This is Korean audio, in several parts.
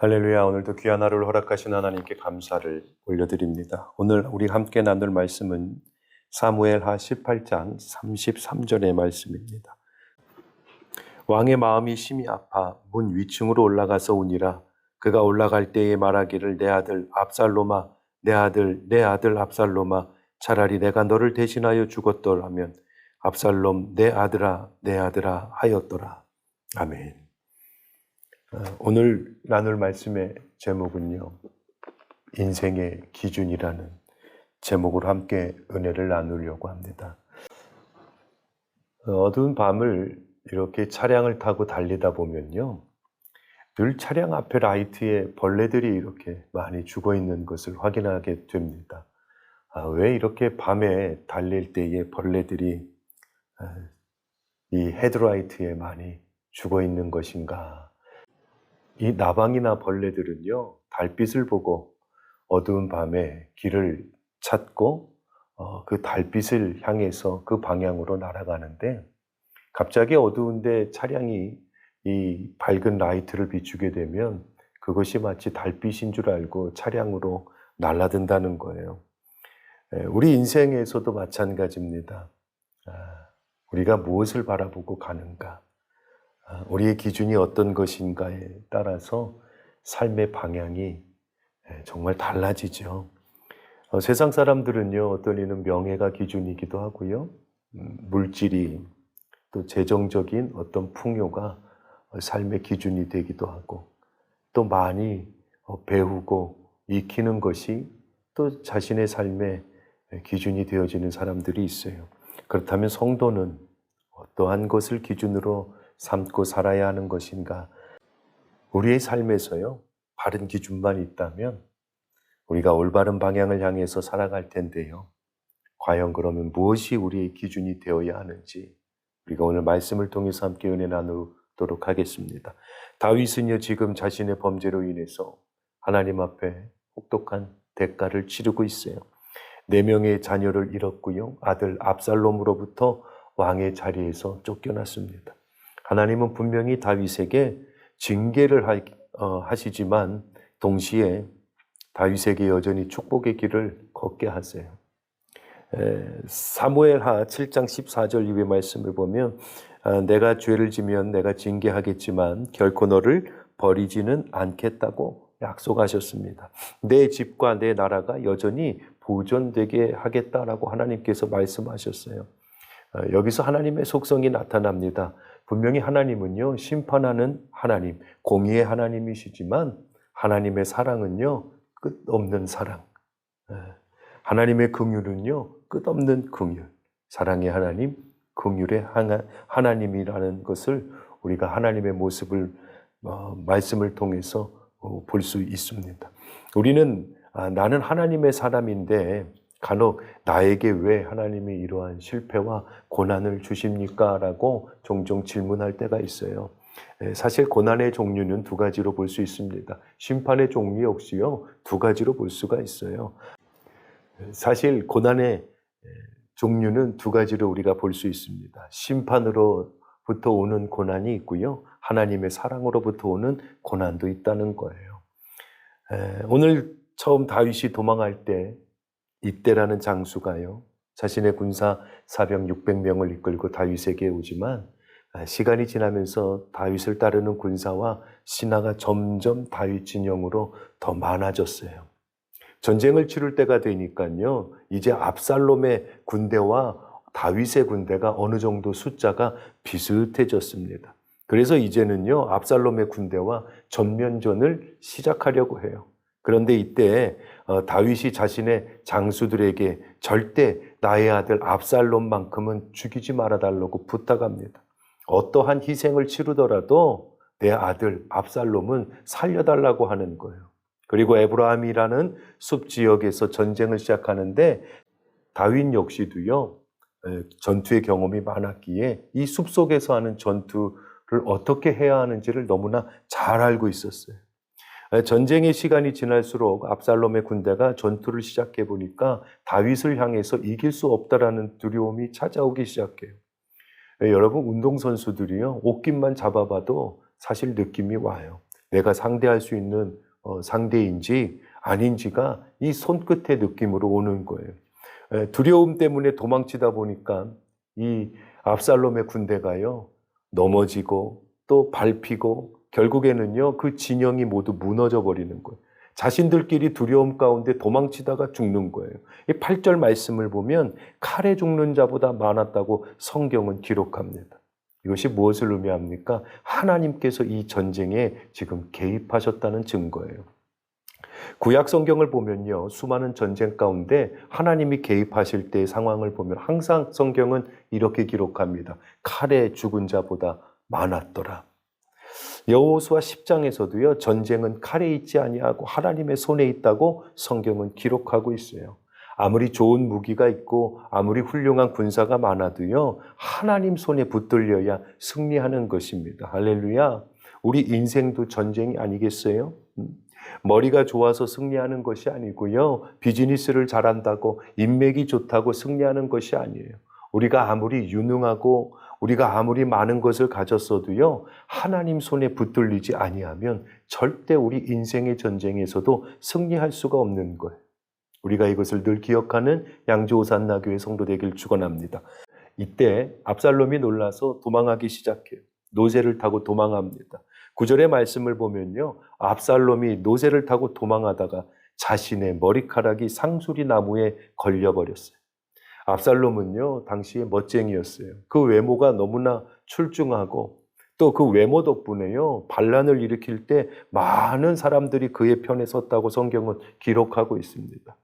할렐루야. 오늘도 귀한 하루를 허락하신 하나님께 감사를 올려드립니다. 오늘 우리 함께 나눌 말씀은 사무엘하 18장 33절의 말씀입니다. 왕의 마음이 심히 아파 문 위층으로 올라가서 우니라. 그가 올라갈 때에 말하기를 내 아들 압살롬아, 내 아들 압살롬아, 차라리 내가 너를 대신하여 죽었더라면 압살롬 내 아들아 하였더라. 아멘. 오늘 나눌 말씀의 제목은요, 인생의 기준이라는 제목으로 함께 은혜를 나누려고 합니다. 어두운 밤을 이렇게 차량을 타고 달리다 보면요, 늘 차량 앞에 라이트에 벌레들이 이렇게 많이 죽어 있는 것을 확인하게 됩니다. 왜 이렇게 밤에 달릴 때에 벌레들이 이 헤드라이트에 많이 죽어 있는 것인가? 이 나방이나 벌레들은요, 달빛을 보고 어두운 밤에 길을 찾고 그 달빛을 향해서 그 방향으로 날아가는데, 갑자기 어두운데 차량이 이 밝은 라이트를 비추게 되면 그것이 마치 달빛인 줄 알고 차량으로 날아든다는 거예요. 우리 인생에서도 마찬가지입니다. 우리가 무엇을 바라보고 가는가? 우리의 기준이 어떤 것인가에 따라서 삶의 방향이 정말 달라지죠. 세상 사람들은요, 어떤 이는 명예가 기준이기도 하고요, 물질이 또 재정적인 어떤 풍요가 삶의 기준이 되기도 하고, 또 많이 배우고 익히는 것이 또 자신의 삶의 기준이 되어지는 사람들이 있어요. 그렇다면 성도는 어떠한 것을 기준으로 삼고 살아야 하는 것인가? 우리의 삶에서요, 바른 기준만 있다면 우리가 올바른 방향을 향해서 살아갈 텐데요. 과연 그러면 무엇이 우리의 기준이 되어야 하는지 우리가 오늘 말씀을 통해서 함께 은혜 나누도록 하겠습니다. 다윗은요, 지금 자신의 범죄로 인해서 하나님 앞에 혹독한 대가를 치르고 있어요. 4명의 자녀를 잃었고요, 아들 압살롬으로부터 왕의 자리에서 쫓겨났습니다. 하나님은 분명히 다윗에게 징계를 하시지만 동시에 다윗에게 여전히 축복의 길을 걷게 하세요. 사무엘하 7장 14절 이후의 말씀을 보면 내가 죄를 지면 내가 징계하겠지만 결코 너를 버리지는 않겠다고 약속하셨습니다. 내 집과 내 나라가 여전히 보존되게 하겠다라고 하나님께서 말씀하셨어요. 여기서 하나님의 속성이 나타납니다. 분명히 하나님은요, 심판하는 하나님, 공의의 하나님이시지만 하나님의 사랑은요, 끝없는 사랑. 하나님의 긍휼은요, 끝없는 긍휼. 사랑의 하나님, 긍휼의 하나님이라는 것을 우리가 하나님의 모습을 말씀을 통해서 볼 수 있습니다. 우리는 나는 하나님의 사람인데 간혹 나에게 왜 하나님이 이러한 실패와 고난을 주십니까? 라고 종종 질문할 때가 있어요. 사실 고난의 종류는 2가지로 볼 수 있습니다. 심판의 종류 역시요, 2가지로 볼 수가 있어요. 사실 고난의 종류는 2가지로 우리가 볼 수 있습니다. 심판으로부터 오는 고난이 있고요, 하나님의 사랑으로부터 오는 고난도 있다는 거예요. 오늘 처음 다윗이 도망할 때 이때라는 장수가요, 자신의 군사 사병 600명을 이끌고 다윗에게 오지만 시간이 지나면서 다윗을 따르는 군사와 신하가 점점 다윗 진영으로 더 많아졌어요. 전쟁을 치룰 때가 되니까요, 이제 압살롬의 군대와 다윗의 군대가 어느 정도 숫자가 비슷해졌습니다. 그래서 이제는요, 압살롬의 군대와 전면전을 시작하려고 해요. 그런데 이때 다윗이 자신의 장수들에게 절대 나의 아들 압살롬만큼은 죽이지 말아달라고 부탁합니다. 어떠한 희생을 치르더라도 내 아들 압살롬은 살려달라고 하는 거예요. 그리고 에브라임이라는 숲 지역에서 전쟁을 시작하는데 다윗 역시도요, 전투의 경험이 많았기에 이 숲속에서 하는 전투를 어떻게 해야 하는지를 너무나 잘 알고 있었어요. 전쟁의 시간이 지날수록 압살롬의 군대가 전투를 시작해 보니까 다윗을 향해서 이길 수 없다라는 두려움이 찾아오기 시작해요. 여러분, 운동선수들이요, 옷깃만 잡아봐도 사실 느낌이 와요. 내가 상대할 수 있는 상대인지 아닌지가 이 손끝의 느낌으로 오는 거예요. 두려움 때문에 도망치다 보니까 이 압살롬의 군대가요, 넘어지고 또 밟히고 결국에는요, 그 진영이 모두 무너져 버리는 거예요. 자신들끼리 두려움 가운데 도망치다가 죽는 거예요. 이 8절 말씀을 보면 칼에 죽는 자보다 많았다고 성경은 기록합니다. 이것이 무엇을 의미합니까? 하나님께서 이 전쟁에 지금 개입하셨다는 증거예요. 구약 성경을 보면요, 수많은 전쟁 가운데 하나님이 개입하실 때의 상황을 보면 항상 성경은 이렇게 기록합니다. 칼에 죽은 자보다 많았더라. 여호수아 10장에서도요, 전쟁은 칼에 있지 아니하고 하나님의 손에 있다고 성경은 기록하고 있어요. 아무리 좋은 무기가 있고 아무리 훌륭한 군사가 많아도요, 하나님 손에 붙들려야 승리하는 것입니다. 할렐루야. 우리 인생도 전쟁이 아니겠어요? 머리가 좋아서 승리하는 것이 아니고요, 비즈니스를 잘한다고 인맥이 좋다고 승리하는 것이 아니에요. 우리가 아무리 유능하고 우리가 아무리 많은 것을 가졌어도요, 하나님 손에 붙들리지 아니하면 절대 우리 인생의 전쟁에서도 승리할 수가 없는 거예요. 우리가 이것을 늘 기억하는 양주오산나교회 성도 되길 축원합니다. 이때 압살롬이 놀라서 도망하기 시작해요. 노새를 타고 도망합니다. 9절의 말씀을 보면요, 압살롬이 노새를 타고 도망하다가 자신의 머리카락이 상수리 나무에 걸려버렸어요. 압살롬은요, 당시에 멋쟁이였어요. 그 외모가 너무나 출중하고 또 그 외모 덕분에요, 반란을 일으킬 때 많은 사람들이 그의 편에 섰다고 성경은 기록하고 있습니다.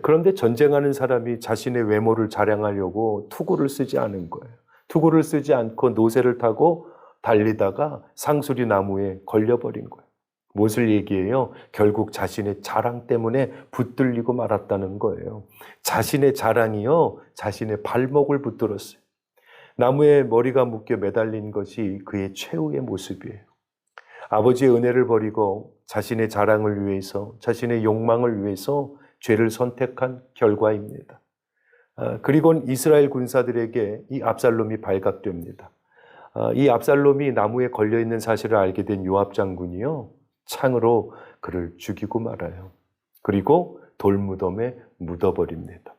그런데 전쟁하는 사람이 자신의 외모를 자랑하려고 투구를 쓰지 않은 거예요. 투구를 쓰지 않고 노새를 타고 달리다가 상수리 나무에 걸려버린 거예요. 무엇을 얘기해요? 결국 자신의 자랑 때문에 붙들리고 말았다는 거예요. 자신의 자랑이요, 자신의 발목을 붙들었어요. 나무에 머리가 묶여 매달린 것이 그의 최후의 모습이에요. 아버지의 은혜를 버리고 자신의 자랑을 위해서, 자신의 욕망을 위해서 죄를 선택한 결과입니다. 그리고는 이스라엘 군사들에게 이 압살롬이 발각됩니다. 이 압살롬이 나무에 걸려있는 사실을 알게 된 요압 장군이요, 창으로 그를 죽이고 말아요. 그리고 돌무덤에 묻어버립니다.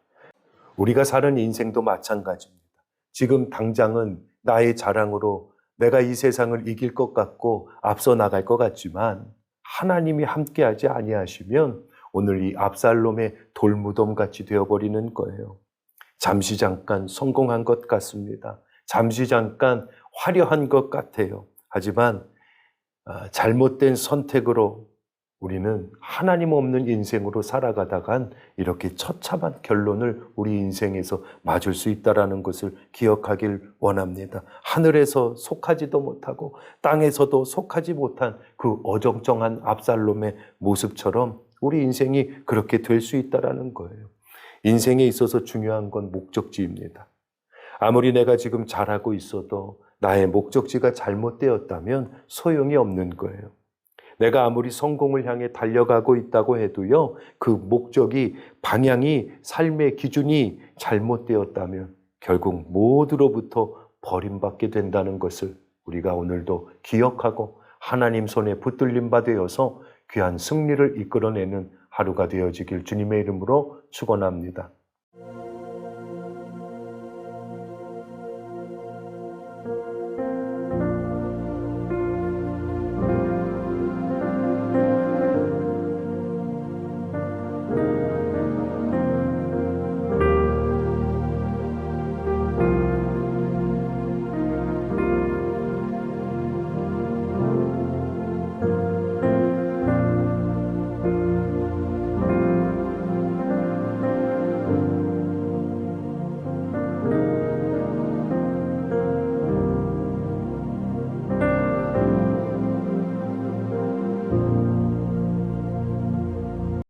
우리가 사는 인생도 마찬가지입니다. 지금 당장은 나의 자랑으로 내가 이 세상을 이길 것 같고 앞서 나갈 것 같지만 하나님이 함께하지 아니하시면 오늘 이 압살롬의 돌무덤같이 되어버리는 거예요. 잠시 잠깐 성공한 것 같습니다. 잠시 잠깐 화려한 것 같아요. 하지만 잘못된 선택으로 우리는 하나님 없는 인생으로 살아가다간 이렇게 처참한 결론을 우리 인생에서 맞을 수 있다는 것을 기억하길 원합니다. 하늘에서 속하지도 못하고 땅에서도 속하지 못한 그 어정쩡한 압살롬의 모습처럼 우리 인생이 그렇게 될 수 있다는 거예요. 인생에 있어서 중요한 건 목적지입니다. 아무리 내가 지금 잘하고 있어도 나의 목적지가 잘못되었다면 소용이 없는 거예요. 내가 아무리 성공을 향해 달려가고 있다고 해도요, 그 목적이, 방향이, 삶의 기준이 잘못되었다면 결국 모두로부터 버림받게 된다는 것을 우리가 오늘도 기억하고 하나님 손에 붙들림 바 되어서 귀한 승리를 이끌어내는 하루가 되어지길 주님의 이름으로 축원합니다.